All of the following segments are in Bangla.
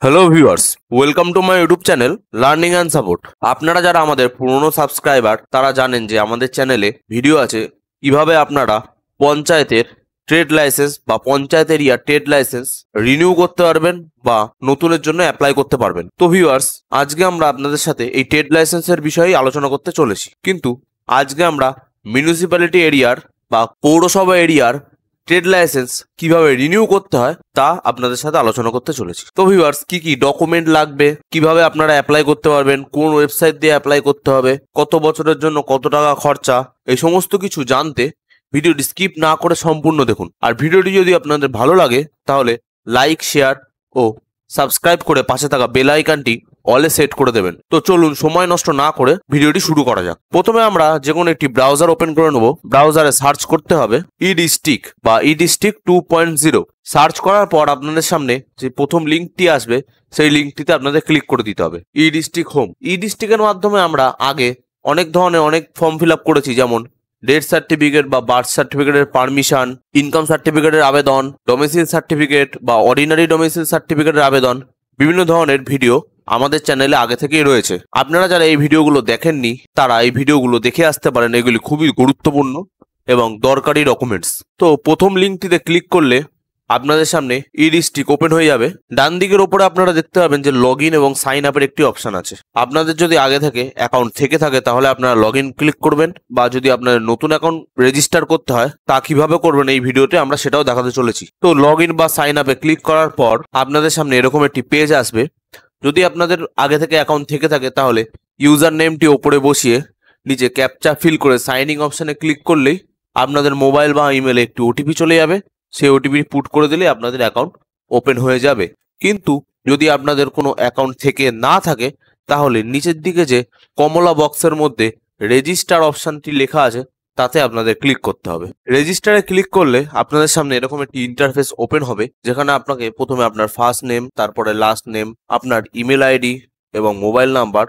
Hello viewers, welcome to my YouTube channel learning and support. আপনারা যারা আমাদের পুরনো সাবস্ক্রাইবার তারা জানেন যে আমাদের চ্যানেলে ভিডিও আছে কিভাবে আপনারা পঞ্চায়েতের ট্রেড লাইসেন্স বা panchayat area trade licence renew করতে পারবেন বা নতুনের জন্য অ্যাপ্লাই করতে পারবেন। তো ভিউয়ার্স, আজকে আমরা আপনাদের সাথে এই ট্রেড লাইসেন্সের বিষয়ে আলোচনা করতে চলেছি, কিন্তু আজকে আমরা মিউনিসিপ্যালিটি এরিয়ার বা পৌরসভা এরিয়ার ট্রেড লাইসেন্স কিভাবে রিনিউ করতে হয় তা আপনাদের সাথে আলোচনা করতে চলেছি। তো ভিউয়ার্স, কি কি ডকুমেন্ট লাগবে, কিভাবে আপনারা অ্যাপ্লাই করতে পারবেন, কোন ওয়েবসাইট দিয়ে অ্যাপ্লাই করতে হবে, কত বছরের জন্য কত টাকা খরচা, এই সমস্ত কিছু জানতে ভিডিওটি স্কিপ না করে সম্পূর্ণ দেখুন। আর ভিডিওটি যদি আপনাদের ভালো লাগে তাহলে লাইক, শেয়ার ও সাবস্ক্রাইব করে পাশে থাকা বেল আইকনটি অলে সেট করে দেবেন। তো চলুন সময় নষ্ট না করে ভিডিওটি শুরু করা যাক। প্রথমে আমরা যে কোনো একটি ব্রাউজার ওপেন করে নেব। ব্রাউজারে সার্চ করতে হবে ইডিস্ট্রিক্ট বা ইডিস্ট্রিক্ট 2.0। সার্চ করার পর আপনাদের সামনে যে প্রথম লিঙ্কটি আসবে সেই লিঙ্কটিতে আপনাদের ক্লিক করে দিতে হবে। ইডিস্ট্রিক্ট হোম। ইডিস্ট্রিক্টের মাধ্যমে আমরা আগে অনেক ধরনের অনেক ফর্ম ফিল আপ করেছি, যেমন ডেথ সার্টিফিকেট বা বার্থ সার্টিফিকেটের পারমিশন, ইনকাম সার্টিফিকেটের আবেদন, ডোমিসাইল সার্টিফিকেট বা অর্ডিনারি ডোমিসাইল সার্টিফিকেটের আবেদন, বিভিন্ন ধরনের ভিডিও আমাদের চ্যানেলে আগে থেকেই রয়েছে। আপনারা যারা এই ভিডিওগুলো দেখেননি তারা এই ভিডিওগুলো দেখে আসতে পারেন, এগুলি খুবই গুরুত্বপূর্ণ এবং দরকারি ডকুমেন্টস। তো প্রথম লিঙ্কটিতে ক্লিক করলে আপনাদের সামনে ইডিস্ট্রিক্ট ওপেন হয়ে যাবে। ডান দিকের ওপরে আপনারা দেখতে পাবেন যে লগ ইন এবং সাইন আপের একটি অপশন আছে। আপনাদের যদি আগে থেকে অ্যাকাউন্ট থেকে থাকে তাহলে আপনারা লগ ইন ক্লিক করবেন, বা যদি আপনাদের নতুন অ্যাকাউন্ট রেজিস্টার করতে হয় তা কিভাবে করবেন এই ভিডিওতে আমরা সেটাও দেখাতে চলেছি। তো লগ ইন বা সাইন আপে ক্লিক করার পর আপনাদের সামনে এরকম একটি পেজ আসবে। যদি আপনাদের আগে থেকে অ্যাকাউন্ট থেকে থাকে তাহলে ইউজার নেমটি ওপরে বসিয়ে নিচে ক্যাপচা ফিল করে সাইনিং অপশনে ক্লিক করলেই আপনাদের মোবাইল বা ইমেলে একটি ওটিপি চলে যাবে। সেই ওটিপি পুট করে দিলে আপনাদের অ্যাকাউন্ট ওপেন হয়ে যাবে। কিন্তু যদি আপনাদের কোনো অ্যাকাউন্ট থেকে না থাকে তাহলে নিচের দিকে যে কমলা বক্সের মধ্যে রেজিস্টার অপশনটি লেখা আছে তাতে আপনাদের ক্লিক করতে হবে। রেজিস্টারে ক্লিক করলে আপনাদের সামনে এরকম একটি ইন্টারফেস ওপেন হবে, যেখানে আপনাকে প্রথমে আপনার ফার্স্ট নেম, তারপরে লাস্ট নেম, আপনার ইমেল আইডি এবং মোবাইল নাম্বার,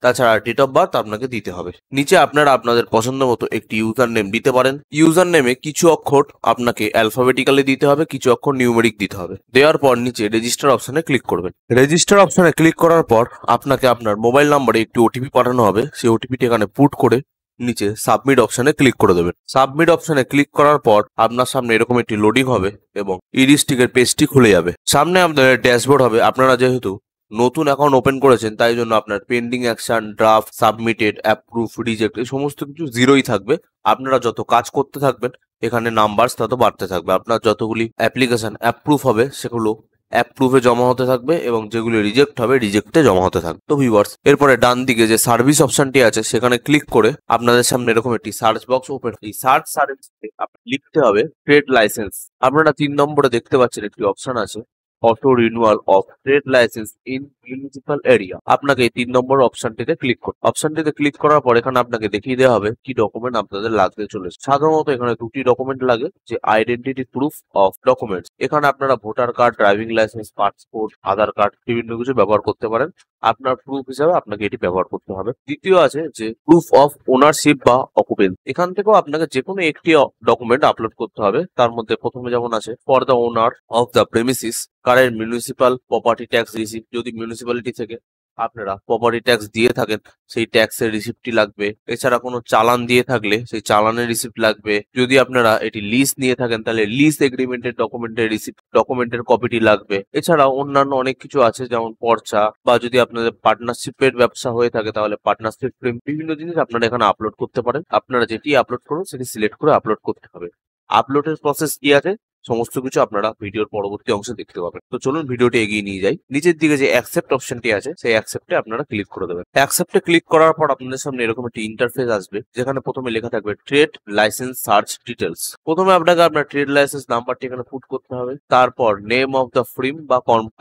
তাছাড়া ডেট অফ বার্থ আপনাকে দিতে হবে। নিচে আপনারা আপনাদের পছন্দ মতো একটি ইউজার নেম দিতে পারেন। ইউজার নেমে কিছু অক্ষর আপনাকে অ্যালফাবেটিক্যালি দিতে হবে, কিছু অক্ষর নিউমেরিক দিতে হবে। দেওয়ার পর নিচে রেজিস্টার অপশনে ক্লিক করবেন। রেজিস্টার অপশনে ক্লিক করার পর আপনাকে আপনার মোবাইল নাম্বারে একটি ওটিপি পাঠানো হবে। সেই ওটিপিটি এখানে পুট করে নিচে সাবমিট অপশনে ক্লিক করে দেবেন। সাবমিট অপশনে ক্লিক করার পর আপনার সামনে এরকম একটি লোডিং হবে এবং ইডিস্ট্রিক্টের পেজটি খুলে যাবে। সামনে আপনাদের ড্যাশবোর্ড হবে। আপনারা যেহেতু নতুন অ্যাকাউন্ট ওপেন করেছেন তাই জন্য আপনার pending action, draft, submitted, approve, reject এই সমস্ত কিছু জিরোই থাকবে। আপনারা যত কাজ করতে থাকবেন এখানে নাম্বার তত বাড়তে থাকবে। আপনার যতগুলি অ্যাপ্লিকেশন অ্যাপ্রুভ হবে সেগুলো অ্যাপ্রুভে জমা হতে থাকবে এবং যেগুলি রিজেক্ট হবে রিজেক্টে জমা হতে থাকবে। তো ভিউয়ার্স, এরপরে ডান দিকে যে সার্ভিস অপশনটি আছে সেখানে ক্লিক করে আপনাদের সামনে এরকম একটি সার্চ বক্স ওপেন। এই সার্চ সার্ভিসে আপনি লিখতে হবে ট্রেড লাইসেন্স। আপনারা 3 নম্বরে দেখতে পাচ্ছেন একটি অপশন আছে auto renewal of trade licence in municipal area. আপনাকে এই 3 নম্বর অপশনটিতে ক্লিক করুন। অপশনটিতে ক্লিক করার পর এখানে আপনাকে দেখিয়ে দেওয়া হবে কি ডকুমেন্ট আপনাদের লাগতে চলেছে। সাধারণত এখানে 2টি ডকুমেন্ট লাগে, যে আইডেন্টিটি প্রুফ অফ ডকুমেন্টস। এখানে আপনারা voter card, driving licence, passport, Aadhaar card বিভিন্ন কিছু ব্যবহার করতে পারেন। আপনার প্রুফ হিসাবে আপনাকে এটি ব্যবহার করতে হবে। দ্বিতীয় আছে যে প্রুফ অফ ওনারশিপ বা অকুপেন্সি। এখান থেকেও আপনাকে যে কোনো একটি ডকুমেন্ট আপলোড করতে হবে। তার মধ্যে প্রথমে যেমন আছে for the owner of the premises current municipal property tax receipt. যদি মিউনিসিপ্যালিটি থেকে আপনারা প্রপার্টি ট্যাক্স দিয়ে থাকেন সেই ট্যাক্সের রিসিপ্টটি লাগবে। এছাড়া কোনো চালান দিয়ে থাকলে সেই চালানের রিসিপ্ট লাগবে। যদি আপনারা এটি লিজ নিয়ে থাকেন তাহলে লিজ এগ্রিমেন্টের ডকুমেন্টের কপিটি লাগবে। এছাড়াও অন্যান্য অনেক কিছু আছে, যেমন পর্চা, বা যদি আপনাদের পার্টনারশিপের ব্যবসা হয়ে থাকে তাহলে পার্টনারশিপ বিভিন্ন জিনিস আপনারা এখানে আপলোড করতে পারেন। আপনারা যেটি আপলোড করুন সেটি সিলেক্ট করে আপলোড করতে হবে। আপলোডের প্রসেস কি আছে সমস্ত কিছু আপনারা ভিডিওর পরবর্তী অংশে দেখতে পাবেন। তো চলুন ভিডিওটি এগিয়ে নিয়ে যাই। নিচের দিকে যে অ্যাকসেপ্ট অপশনটি আছে সেই অ্যাকসেপ্টে আপনারা ক্লিক করে দেবেন। অ্যাকসেপ্টে ক্লিক করার পর আপনাদের সামনে এরকম একটি ইন্টারফেস আসবে, যেখানে প্রথমে লেখা থাকবে ট্রেড লাইসেন্স সার্চ ডিটেলস। প্রথমে আপনাকে আপনার ট্রেড লাইসেন্স নাম্বারটি এখানে পুট করতে হবে। তারপর নেম অফ দ্য ফ্রিম বা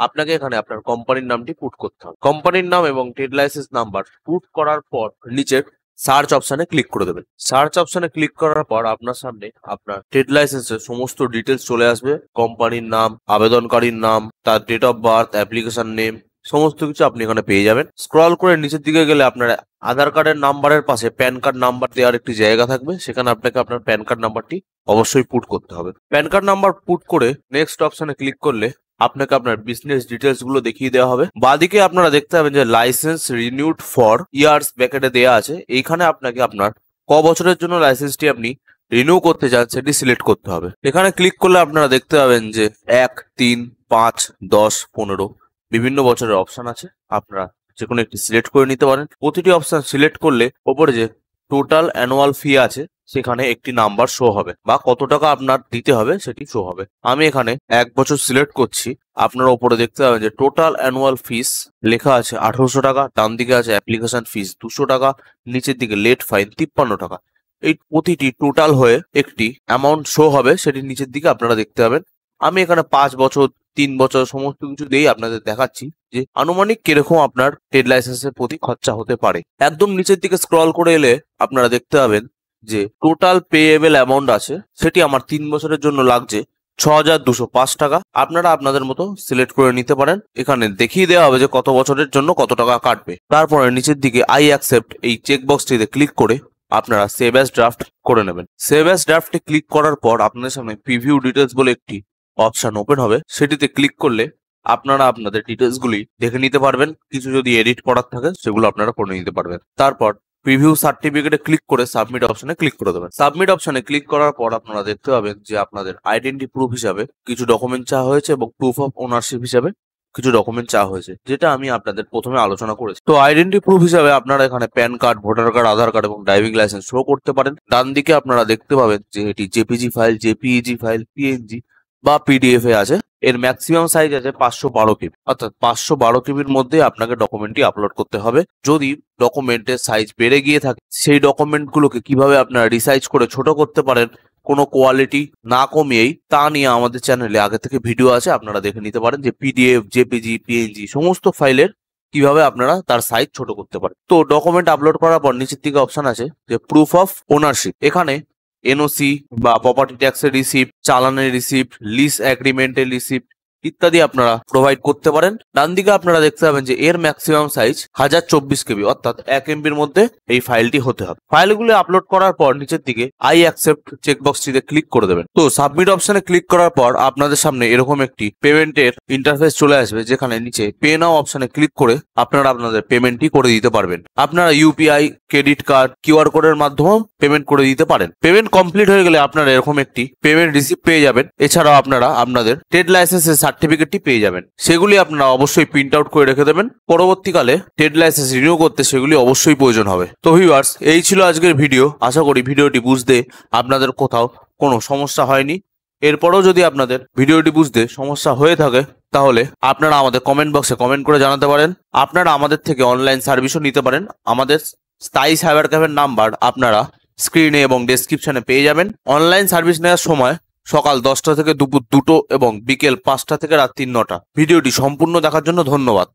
আপনাকে এখানে আপনার কোম্পানির নামটি পুট করতে হবে। কোম্পানির নাম এবং ট্রেড লাইসেন্স নাম্বার পুট করার পর নিচের সার্চ অপশনে ক্লিক করে দেবেন। সার্চ অপশনে ক্লিক করার পর আপনার সামনে আপনার ট্রেড লাইসেন্সের সমস্ত ডিটেলস চলে আসবে। কোম্পানির নাম, আবেদনকারীর নাম, তার date of birth, application name, সমস্ত কিছু আপনি এখানে পেয়ে যাবেন। স্ক্রল করে নিচের দিকে গেলে আপনার আধার কার্ডের নাম্বারের পাশে প্যান কার্ড নাম্বার দেওয়ার একটি জায়গা থাকবে। সেখানে আপনাকে আপনার প্যান কার্ড নাম্বারটি অবশ্যই পুট করতে হবে। প্যান কার্ড নাম্বার পুট করে নেক্সট অপশনে ক্লিক করলে আপনাকে আপনার বিজনেস ডিটেলস গুলো দেখিয়ে দেওয়া হবে। বাদিকে আপনারা দেখতে পাবেন যে লাইসেন্স রিনিউড ফর ইয়ার্স ব্র্যাকেটে দেওয়া আছে। এইখানে আপনাকে আপনার ক বছরের জন্য লাইসেন্সটি আপনি রিনিউ করতে চান সেটি সিলেক্ট করতে হবে। এখানে ক্লিক করলে আপনারা দেখতে পাবেন যে 1, 3, 5, 10, 15 বিভিন্ন বছরের অপশন আছে। আপনারা যে কোনো একটি সিলেক্ট করে নিতে পারেন। প্রতিটি অপশন সিলেক্ট করলে ওপরে যে টোটাল অ্যানুয়াল ফি আছে সেখানে একটি নাম্বার শো হবে বা কত টাকা আপনার দিতে হবে সেটি শো হবে। আমি এখানে 1 বছর সিলেক্ট করছি। আপনারা ওপরে দেখতে পাবেন যে টোটাল অ্যানুয়াল ফিস লেখা আছে 1800 টাকা, ডান দিকে আছে অ্যাপ্লিকেশন ফিস 200 টাকা, নিচের দিকে লেট ফাইন 53 টাকা। এই প্রতিটি টোটাল হয়ে একটি অ্যামাউন্ট শো হবে, সেটি নিচের দিকে আপনারা দেখতে পাবেন। আমি এখানে 5 বছর 3 বছর সমস্ত কিছু দিয়েই আপনাদের দেখাচ্ছি যে আনুমানিক কিরকম আপনার ট্রেড লাইসেন্সের প্রতি খরচা হতে পারে। একদম নিচের দিকে স্ক্রল করে এলে আপনারা দেখতে পাবেন যে টোটাল পেয়েবল অ্যামাউন্ট আছে সেটি আমার 3 বছরের জন্য লাগছে 6205 টাকা। আপনারা আপনাদের মতো সিলেক্ট করে নিতে পারেন। এখানে দেখিয়ে দেওয়া হবে যে কত বছরের জন্য কত টাকা কাটবে। তারপরে নিচের দিকে আই অ্যাকসেপ্ট এই চেকবক্সটিতে ক্লিক করে আপনারা সেভ অ্যাজ ড্রাফট করে নেবেন। সেভ অ্যাজ ড্রাফটে ক্লিক করার পর আপনাদের সামনে প্রিভিউ ডিটেলস বলে একটি অপশন ওপেন হবে। সেটিতে ক্লিক করলে আপনারা আপনাদের ডিটেলসগুলি দেখে নিতে পারবেন। কিছু যদি এডিট করার থাকে সেগুলো আপনারা করে নিতে পারবেন। তারপর প্রিভিউ সার্টিফিকেটে ক্লিক করে সাবমিট অপশনে ক্লিক করে দেবেন। সাবমিট অপশনে ক্লিক করার পর আপনারা দেখতে পাবেন যে আপনাদের আইডেন্টি প্রুফ হিসাবে কিছু ডকুমেন্ট চাওয়া হয়েছে এবং প্রুফ অফ ওনারশিপ হিসাবে কিছু ডকুমেন্ট চাওয়া হয়েছে, যেটা আমি আপনাদের প্রথমে আলোচনা করেছি। তো আইডেন্টি প্রুফ হিসাবে আপনারা এখানে প্যান কার্ড, ভোটার কার্ড, আধার কার্ড এবং ড্রাইভিং লাইসেন্স শো করতে পারেন। ডান দিকে আপনারা দেখতে পাবেন যে এটি JPG file, JPEG file, PNG বা পিডিএফ এ আছে। এর ম্যাক্সিমাম সাইজ আছে 512 কেবি, অর্থাৎ 512 কেবির মধ্যে আপনাকে ডকুমেন্টটি আপলোড করতে হবে। যদি ডকুমেন্টের সাইজ বেড়ে গিয়ে থাকে সেই ডকুমেন্টগুলোকে কিভাবে আপনারা রিসাইজ করে ছোট করতে পারেন কোনো কোয়ালিটি না কমিয়েই, তা নিয়ে আমাদের চ্যানেলে আগে থেকে ভিডিও আছে, আপনারা দেখে নিতে পারেন যে পিডিএফ, জেপিজি, পিএনজি সমস্ত ফাইলের কিভাবে আপনারা তার সাইজ ছোট করতে পারেন। তো ডকুমেন্ট আপলোড করার পর নিচের দিকে অপশন আছে যে প্রুফ অফ ওনারশিপ। এখানে এনওসি বা প্রপার্টি ট্যাক্সের রিসিপ্ট, চালানের রিসিপ্ট, লিজ এগ্রিমেন্টের রিসিপ্ট ইত্যাদি আপনারা প্রোভাইড করতে পারেন। ডান দিকে আপনারা দেখতে পাবেন যে এর ম্যাক্সিমাম সাইজ 1024 কেবি, অর্থাৎ 1 এমবির মধ্যে এই ফাইলটি হতে হবে। ফাইলগুলো আপলোড করার পর নিচের দিকে আই অ্যাকসেপ্ট চেকবক্সটিতে ক্লিক করে দেবেন। তো সাবমিট অপশনে ক্লিক করার পর আপনাদের সামনে এরকম একটি পেমেন্টের ইন্টারফেস চলে আসবে, যেখানে নিচে পে নাও অপশনে ক্লিক করে আপনারা আপনাদের পেমেন্টটি করে দিতে পারবেন। আপনারা ইউপিআই, ক্রেডিট কার্ড, কিউআর কোডের মাধ্যমেও পেমেন্ট করে দিতে পারেন। পেমেন্ট কমপ্লিট হয়ে গেলে আপনারা এরকম একটি পেমেন্ট রিসিপ্ট পেয়ে যাবেন। এছাড়াও আপনারা আপনাদের ট্রেড লাইসেন্সের সার্টিফিকেটটি পেয়ে যাবেন। সেগুলি আপনারা অবশ্যই প্রিন্ট আউট করে রেখে দেবেন। পরবর্তীকালে ট্রেড লাইসেন্স রিনিউ করতে সেগুলি অবশ্যই প্রয়োজন হবে। তো ভিউয়ার্স, এই ছিল আজকের ভিডিও। আশা করি ভিডিওটি বুঝতে আপনাদের কোথাও কোনো সমস্যা হয়নি। এরপরেও যদি আপনাদের ভিডিওটি বুঝতে সমস্যা হয়ে থাকে তাহলে আপনারা আমাদের কমেন্ট বক্সে কমেন্ট করে জানাতে পারেন। আপনারা আমাদের থেকে অনলাইন সার্ভিসও নিতে পারেন। আমাদের স্থায়ী সাইবার ক্যাফের নাম্বার আপনারা স্ক্রিনে এবং ডেসক্রিপশনে পেয়ে যাবেন। অনলাইন সার্ভিস নেওয়ার সময় সকাল 10টা থেকে দুপুর 2টো এবং বিকেল 5টা থেকে রাত্রি 9টা। ভিডিওটি সম্পূর্ণ দেখার জন্য ধন্যবাদ।